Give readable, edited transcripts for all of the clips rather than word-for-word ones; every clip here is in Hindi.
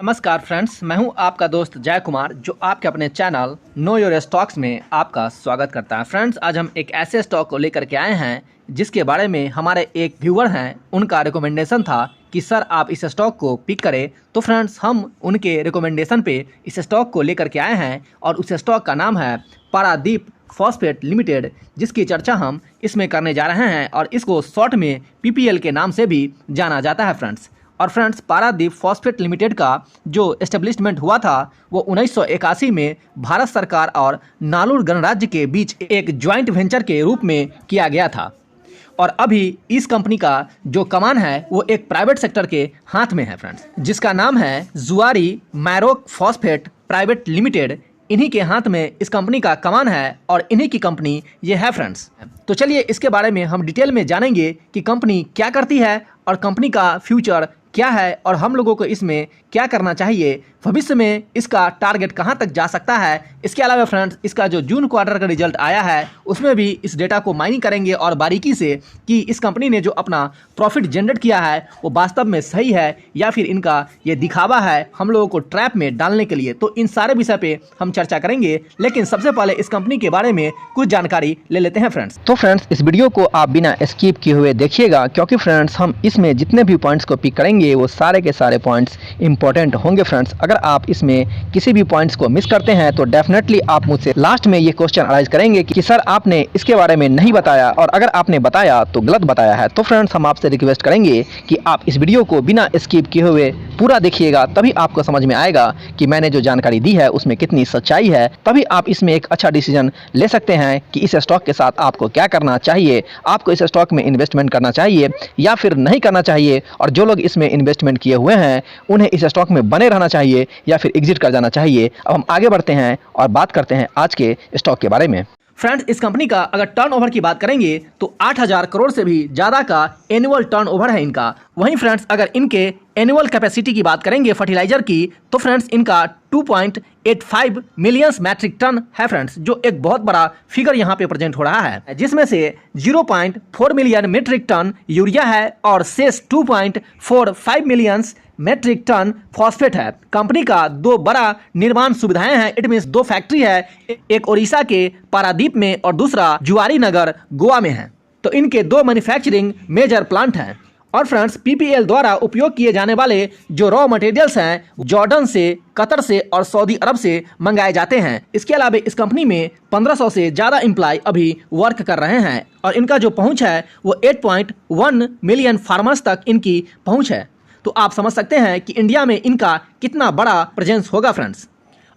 नमस्कार फ्रेंड्स, मैं हूं आपका दोस्त जय कुमार जो आपके अपने चैनल नो योर स्टॉक्स में आपका स्वागत करता है। फ्रेंड्स, आज हम एक ऐसे स्टॉक को लेकर के आए हैं जिसके बारे में हमारे एक व्यूअर हैं, उनका रिकमेंडेशन था कि सर आप इस स्टॉक को पिक करें। तो फ्रेंड्स, हम उनके रिकमेंडेशन पे इस स्टॉक को लेकर के आए हैं और उस स्टॉक का नाम है पारादीप फॉस्फेट लिमिटेड, जिसकी चर्चा हम इसमें करने जा रहे हैं और इसको शॉर्ट में पीपीएल के नाम से भी जाना जाता है फ्रेंड्स। और फ्रेंड्स, पारादीप फॉस्फेट लिमिटेड का जो एस्टेब्लिशमेंट हुआ था वो 1981 में भारत सरकार और नालूर गणराज्य के बीच एक ज्वाइंट वेंचर के रूप में किया गया था। और अभी इस कंपनी का जो कमान है वो एक प्राइवेट सेक्टर के हाथ में है फ्रेंड्स, जिसका नाम है जुआरी मैरोक फॉस्फेट प्राइवेट लिमिटेड। इन्हीं के हाथ में इस कंपनी का कमान है और इन्हीं की कंपनी ये है फ्रेंड्स। तो चलिए इसके बारे में हम डिटेल में जानेंगे कि कंपनी क्या करती है और कंपनी का फ्यूचर क्या है और हम लोगों को इसमें क्या करना चाहिए, भविष्य में इसका टारगेट कहां तक जा सकता है। इसके अलावा फ्रेंड्स, इसका जो जून क्वार्टर का रिजल्ट आया है उसमें भी इस डेटा को माइनिंग करेंगे और बारीकी से कि इस कंपनी ने जो अपना प्रॉफिट जनरेट किया है वो वास्तव में सही है या फिर इनका ये दिखावा है हम लोगों को ट्रैप में डालने के लिए। तो इन सारे विषय पे हम चर्चा करेंगे, लेकिन सबसे पहले इस कंपनी के बारे में कुछ जानकारी ले लेते हैं फ्रेंड्स। तो फ्रेंड्स, इस वीडियो को आप बिना स्किप किए हुए देखिएगा, क्योंकि फ्रेंड्स हम इसमें जितने भी पॉइंट्स को पिक करेंगे वो सारे के सारे पॉइंट्स इंपॉर्टेंट होंगे फ्रेंड्स। अगर आप इसमें किसी भी पॉइंट्स को मिस करते हैं तो डेफिनेटली आप मुझसे लास्ट में ये क्वेश्चन अराइज करेंगे कि सर आपने इसके बारे में नहीं बताया, और अगर आपने बताया तो गलत बताया है। तो फ्रेंड्स, हम आपसे रिक्वेस्ट करेंगे कि आप इस वीडियो को बिना स्किप किए हुए पूरा देखिएगा, तभी आपको समझ में आएगा कि मैंने जो जानकारी दी है उसमें कितनी सच्चाई है। तभी आप इसमें एक अच्छा डिसीजन ले सकते हैं कि इस स्टॉक के साथ आपको क्या करना चाहिए, आपको इस स्टॉक में इन्वेस्टमेंट करना चाहिए या फिर नहीं करना चाहिए, और जो लोग इसमें इन्वेस्टमेंट किए हुए हैं उन्हें इस स्टॉक में बने रहना चाहिए या फिर एग्जिट कर जाना चाहिए। अब हम आगे बढ़ते हैं और बात करते हैं आज के स्टॉक के बारे में। फ्रेंड्स, इस कंपनी का अगर टर्नओवर की बात करेंगे तो 8000 करोड़ से भी ज़्यादा का एनुअल टर्नओवर है इनका। वहीं फ्रेंड्स, अगर इनके एनुअल कैपेसिटी की बात करेंगे फर्टिलाइजर की तो फ्रेंड्स इनका 2.85 मिलियन मैट्रिक टन है फ्रेंड्स, जो एक बहुत बड़ा फिगर यहाँ पे प्रेजेंट हो रहा है, जिसमें से 0.4 मिलियन मीट्रिक टन यूरिया है और शेष 2.45 मिलियन मेट्रिक टन फॉस्फेट है। कंपनी का दो बड़ा निर्माण सुविधाएं हैं, इट मीन्स दो फैक्ट्री है, एक ओडिशा के पारादीप में और दूसरा जुआरी नगर गोवा में है। तो इनके दो मैन्युफैक्चरिंग मेजर प्लांट हैं। और फ्रेंड्स, पीपीएल द्वारा उपयोग किए जाने वाले जो रॉ मटेरियल्स हैं जॉर्डन से, कतर से और सऊदी अरब से मंगाए जाते हैं। इसके अलावा इस कंपनी में 1500 से ज़्यादा एम्प्लॉय अभी वर्क कर रहे हैं और इनका जो पहुंच है वो 8.1 मिलियन फार्मर्स तक इनकी पहुंच है। तो आप समझ सकते हैं कि इंडिया में इनका कितना बड़ा प्रेजेंस होगा फ्रेंड्स।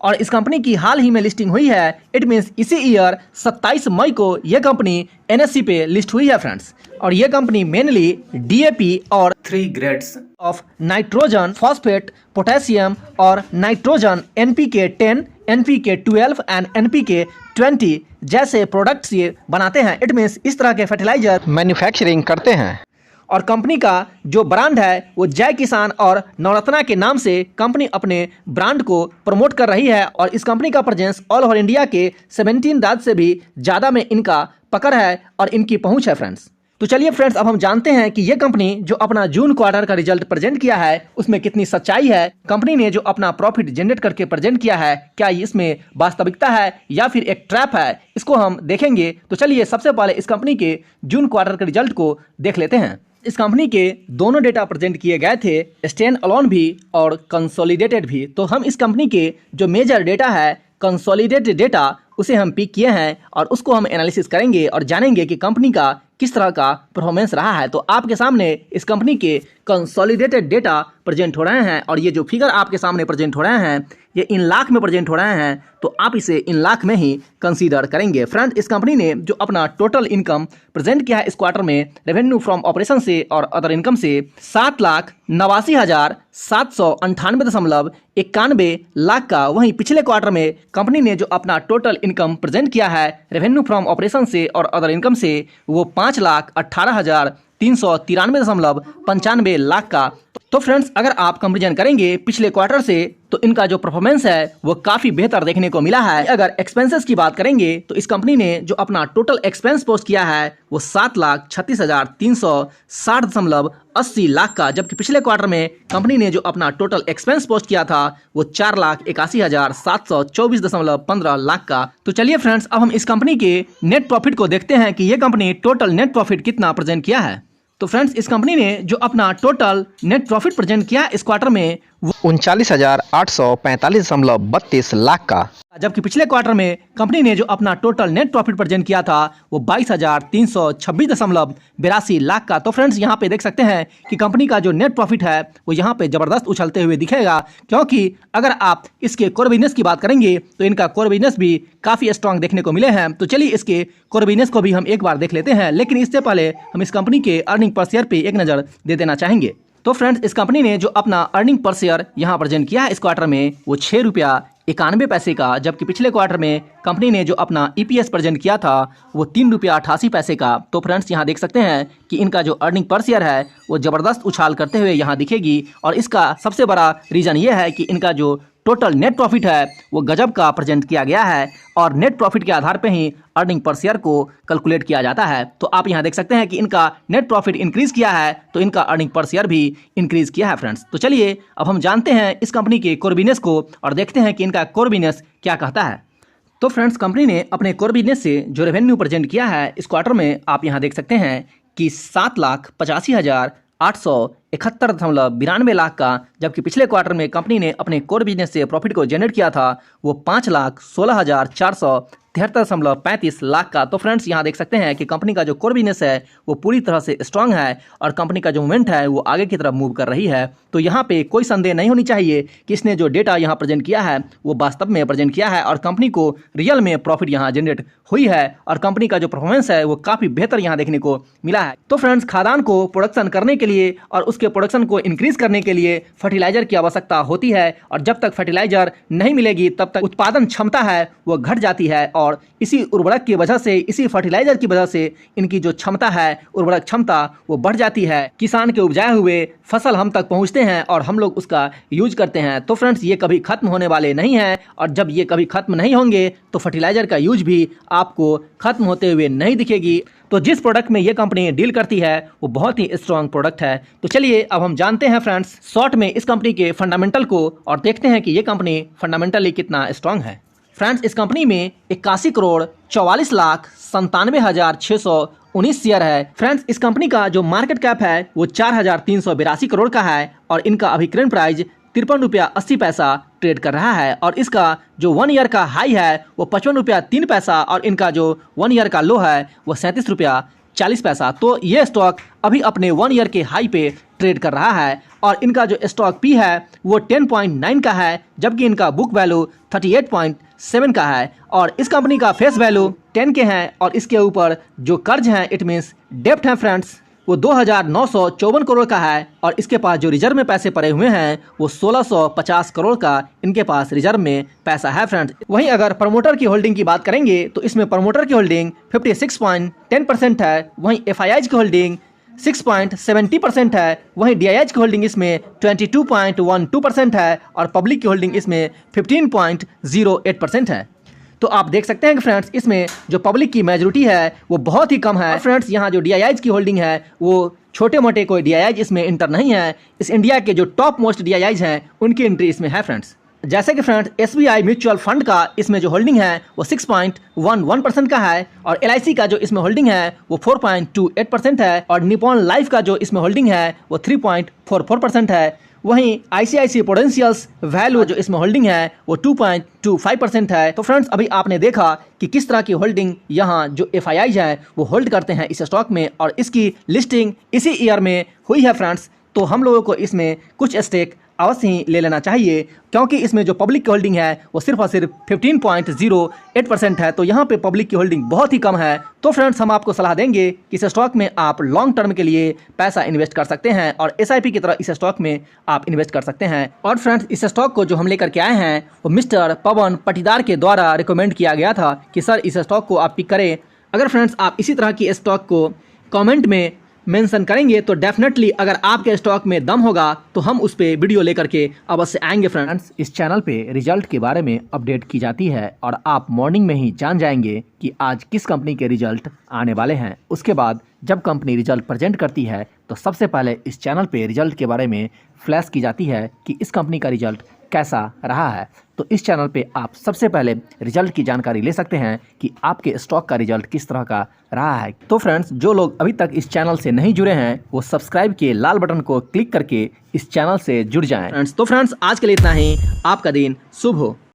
और इस कंपनी की हाल ही में लिस्टिंग हुई है, इट मीन्स इसी ईयर 27 मई को यह कंपनी एनएससी पे लिस्ट हुई है फ्रेंड्स। और यह कंपनी मेनली डीएपी और 3 grades of nitrogen, phosphate, potassium और nitrogen NPK 10, NPK 12 and NPK 20 जैसे प्रोडक्ट्स ये बनाते हैं। इट मीन्स इस तरह के फर्टिलाइजर मैन्युफैक्चरिंग करते हैं। और कंपनी का जो ब्रांड है वो जय किसान और नवरत्ना के नाम से कंपनी अपने ब्रांड को प्रमोट कर रही है। और इस कंपनी का प्रेजेंस ऑल ओवर इंडिया के 17 राज्य से भी ज़्यादा में इनका पकड़ है और इनकी पहुंच है फ्रेंड्स। तो चलिए फ्रेंड्स, अब हम जानते हैं कि ये कंपनी जो अपना जून क्वार्टर का रिजल्ट प्रेजेंट किया है उसमें कितनी सच्चाई है। कंपनी ने जो अपना प्रॉफिट जनरेट करके प्रेजेंट किया है, क्या इसमें वास्तविकता है या फिर एक ट्रैप है, इसको हम देखेंगे। तो चलिए सबसे पहले इस कंपनी के जून क्वार्टर के रिजल्ट को देख लेते हैं। इस कंपनी के दोनों डेटा प्रेजेंट किए गए थे, स्टैंड अलोन भी और कंसोलिडेटेड भी। तो हम इस कंपनी के जो मेजर डेटा है कंसोलिडेटेड डेटा उसे हम पिक किए हैं और उसको हम एनालिसिस करेंगे और जानेंगे कि कंपनी का किस तरह का परफॉर्मेंस रहा है। तो आपके सामने इस कंपनी के कंसोलिडेटेड डेटा प्रेजेंट हो रहे हैं और ये जो फिगर आपके सामने प्रेजेंट हो रहे हैं ये इन लाख में प्रेजेंट हो रहे हैं, तो आप इसे इन लाख में ही कंसीडर करेंगे। फ्रेंड, इस कंपनी ने जो अपना टोटल इनकम प्रेजेंट किया है इस क्वार्टर में रेवेन्यू फ्रॉम ऑपरेशन से और अदर इनकम से 7,89,798.91 लाख का। वहीं पिछले क्वार्टर में कंपनी ने जो अपना टोटल इनकम प्रेजेंट किया है रेवेन्यू फ्रॉम ऑपरेशन से और अदर इनकम से वो 5,18,393.95 लाख का। तो फ्रेंड्स, अगर आप कंपेरिजन करेंगे पिछले क्वार्टर से तो इनका जो परफॉर्मेंस है वो काफी बेहतर देखने को मिला है। अगर एक्सपेंसेस की बात करेंगे तो इस कंपनी ने जो अपना टोटल एक्सपेंस पोस्ट किया है वो 7,36,360.80 लाख का, जबकि पिछले क्वार्टर में कंपनी ने जो अपना टोटल एक्सपेंस पोस्ट किया था वो 4,81,724.15 लाख का। तो चलिए फ्रेंड्स, अब हम इस कंपनी के नेट प्रॉफिट को देखते हैं कि ये कंपनी टोटल नेट प्रॉफिट कितना प्रेजेंट किया है। तो फ्रेंड्स, इस कंपनी ने जो अपना टोटल नेट प्रॉफिट प्रेजेंट किया इस क्वार्टर में वो 39,845.32 लाख का, जबकि पिछले क्वार्टर में कंपनी ने जो अपना टोटल नेट प्रॉफिट प्रेजेंट किया था वो 22,326.82 लाख का। तो फ्रेंड्स, यहाँ पे देख सकते हैं कि कंपनी का जो नेट प्रॉफिट है वो यहाँ पे जबरदस्त उछलते हुए दिखेगा, क्योंकि अगर आप इसके कोर बिजनेस की बात करेंगे तो इनका कोर बिजनेस भी काफी स्ट्रांग देखने को मिले हैं। तो चलिए इसके कोर बिजनेस को भी हम एक बार देख लेते हैं, लेकिन इससे पहले हम इस कंपनी के अर्निंग पर शेयर पे एक नजर दे देना चाहेंगे। तो फ्रेंड्स, इस कंपनी ने जो अपना अर्निंग पर शेयर यहाँ प्रेजेंट किया है इस क्वार्टर में वो 6.91 का, जबकि पिछले क्वार्टर में कंपनी ने जो अपना ईपीएस प्रेजेंट किया था वो 3.88 का। तो फ्रेंड्स, यहाँ देख सकते हैं कि इनका जो अर्निंग पर शेयर है वो जबरदस्त उछाल करते हुए यहाँ दिखेगी, और इसका सबसे बड़ा रीजन ये है कि इनका जो टोटल नेट प्रॉफिट है वो गजब का प्रेजेंट किया गया है, और नेट प्रॉफिट के आधार पे ही अर्निंग पर शेयर को कैलकुलेट किया जाता है। तो आप यहाँ देख सकते हैं कि इनका नेट प्रॉफिट इंक्रीज किया है तो इनका अर्निंग पर शेयर भी इंक्रीज किया है फ्रेंड्स। तो चलिए अब हम जानते हैं इस कंपनी के कोर बिजनेस को और देखते हैं कि इनका कोर बिजनेस क्या कहता है। तो फ्रेंड्स, कंपनी ने अपने कोर बिजनेस से जो रेवेन्यू प्रेजेंट किया है इस क्वार्टर में आप यहाँ देख सकते हैं कि 7,85,871.92 लाख का, जबकि पिछले क्वार्टर में कंपनी ने अपने कोर बिजनेस से प्रॉफिट को जनरेट किया था वो 5,16,473.35 लाख का। तो फ्रेंड्स, यहाँ देख सकते हैं कि कंपनी का जो कोर बिजनेस है वो पूरी तरह से स्ट्रांग है और कंपनी का जो मूवमेंट है वो आगे की तरफ मूव कर रही है। तो यहाँ पे कोई संदेह नहीं होनी चाहिए कि इसने जो डेटा यहाँ प्रेजेंट किया है वो वास्तव में प्रेजेंट किया है और कंपनी को रियल में प्रॉफिट यहाँ जनरेट हुई है, और कंपनी का जो परफॉर्मेंस है वो काफी बेहतर यहाँ देखने को मिला है। तो फ्रेंड्स, खाद्यान्न को प्रोडक्शन करने के लिए और उसके प्रोडक्शन को इंक्रीज करने के लिए फर्टिलाइजर की आवश्यकता होती है, और जब तक फर्टिलाइजर नहीं मिलेगी तब तक उत्पादन क्षमता है वो घट जाती है, और इसी उर्वरक की वजह से, इसी फर्टिलाइजर की वजह से इनकी जो क्षमता है, उर्वरक क्षमता, वो बढ़ जाती है। किसान के उपजाए हुए फसल हम तक पहुंचते हैं और हम लोग उसका यूज करते हैं। तो फ्रेंड्स, ये कभी खत्म होने वाले नहीं हैं, और जब ये कभी खत्म नहीं होंगे तो फर्टिलाइजर का यूज भी आपको खत्म होते हुए नहीं दिखेगी। तो जिस प्रोडक्ट में ये कंपनी डील करती है वो बहुत ही स्ट्रांग प्रोडक्ट है। तो चलिए अब हम जानते हैं फ्रेंड्स शॉर्ट में इस कंपनी के फंडामेंटल को, और देखते हैं कि ये कंपनी फंडामेंटली कितना स्ट्रांग है। फ्रेंड्स, इस कंपनी में 81,44,97,619 शेयर है। फ्रेंड्स, इस कंपनी का जो मार्केट कैप है वो 4,382 करोड़ का है, और इनका अभी करंट प्राइस 53.80 ट्रेड कर रहा है, और इसका जो 1 ईयर का हाई है वो 55.03, और इनका जो 1 ईयर का लो है वो 37.40। तो ये स्टॉक अभी अपने 1 ईयर के हाई पे ट्रेड कर रहा है, और इनका जो स्टॉक पी है वो 10.9 का है, जबकि इनका बुक वैल्यू 38.7 का है, और इस कंपनी का फेस वैल्यू 10 के हैं, और इसके ऊपर जो कर्ज है, इट मीन्स डेप्ट है फ्रेंड्स, वो 2,954 करोड़ का है, और इसके पास जो रिजर्व में पैसे पड़े हुए हैं वो 1,650 करोड़ का इनके पास रिजर्व में पैसा है फ्रेंड्स। वहीं अगर प्रमोटर की होल्डिंग की बात करेंगे तो इसमें प्रमोटर की होल्डिंग 56.10% है, वहीं एफआईआईज की होल्डिंग 6.70% है, वहीं डीआईएच की होल्डिंग इसमें 22.12% है, और पब्लिक की होल्डिंग इसमें 15.08% है। तो आप देख सकते हैं कि फ्रेंड्स, इसमें जो पब्लिक की मेजोरिटी है वो बहुत ही कम है। फ्रेंड्स, यहाँ जो डीआईआईज की होल्डिंग है वो छोटे मोटे कोई डीआईआईज इसमें इंटर नहीं है। इस इंडिया के जो टॉप मोस्ट डीआईआईज हैं उनकी एंट्री इसमें है फ्रेंड्स। जैसे कि फ्रेंड्स, एसबीआई म्यूचुअल फंड का इसमें जो होल्डिंग है वो 6.11% का है, और एलआईसी का जो इसमें होल्डिंग है वो 4.28% है, और निपॉन लाइफ का जो इसमें होल्डिंग है वो 3.44% है। वहीं आईसीआईसी प्रूडेंशियल्स वैल्यू जो इसमें होल्डिंग है वो 2.25% है। तो फ्रेंड्स, अभी आपने देखा कि किस तरह की होल्डिंग यहाँ जो एफआईआई है वो होल्ड करते हैं इस स्टॉक में, और इसकी लिस्टिंग इसी ईयर में हुई है फ्रेंड्स। तो हम लोगों को इसमें कुछ स्टेक अवश्य ही ले लेना चाहिए, क्योंकि इसमें जो पब्लिक की होल्डिंग है वो सिर्फ और सिर्फ 15.08% है। तो यहाँ पे पब्लिक की होल्डिंग बहुत ही कम है। तो फ्रेंड्स, हम आपको सलाह देंगे कि इस स्टॉक में आप लॉन्ग टर्म के लिए पैसा इन्वेस्ट कर सकते हैं, और एसआईपी की तरह इस स्टॉक में आप इन्वेस्ट कर सकते हैं। और फ्रेंड्स, इस स्टॉक को जो हम लेकर के आए हैं वो मिस्टर पवन पटीदार के द्वारा रिकमेंड किया गया था कि सर इस स्टॉक को आप पिक करें। अगर फ्रेंड्स आप इसी तरह की स्टॉक को कमेंट में मेंशन करेंगे तो डेफिनेटली अगर आपके स्टॉक में दम होगा तो हम उस पर वीडियो लेकर के अवश्य आएंगे। फ्रेंड्स, इस चैनल पे रिजल्ट के बारे में अपडेट की जाती है और आप मॉर्निंग में ही जान जाएंगे कि आज किस कंपनी के रिजल्ट आने वाले हैं। उसके बाद जब कंपनी रिजल्ट प्रेजेंट करती है तो सबसे पहले इस चैनल पे रिजल्ट के बारे में फ्लैश की जाती है कि इस कंपनी का रिजल्ट कैसा रहा है। तो इस चैनल पे आप सबसे पहले रिजल्ट की जानकारी ले सकते हैं कि आपके स्टॉक का रिजल्ट किस तरह का रहा है। तो फ्रेंड्स, जो लोग अभी तक इस चैनल से नहीं जुड़े हैं वो सब्सक्राइब के लाल बटन को क्लिक करके इस चैनल से जुड़ जाएं। फ्रेंड्स, आज के लिए इतना ही। आपका दिन शुभ हो।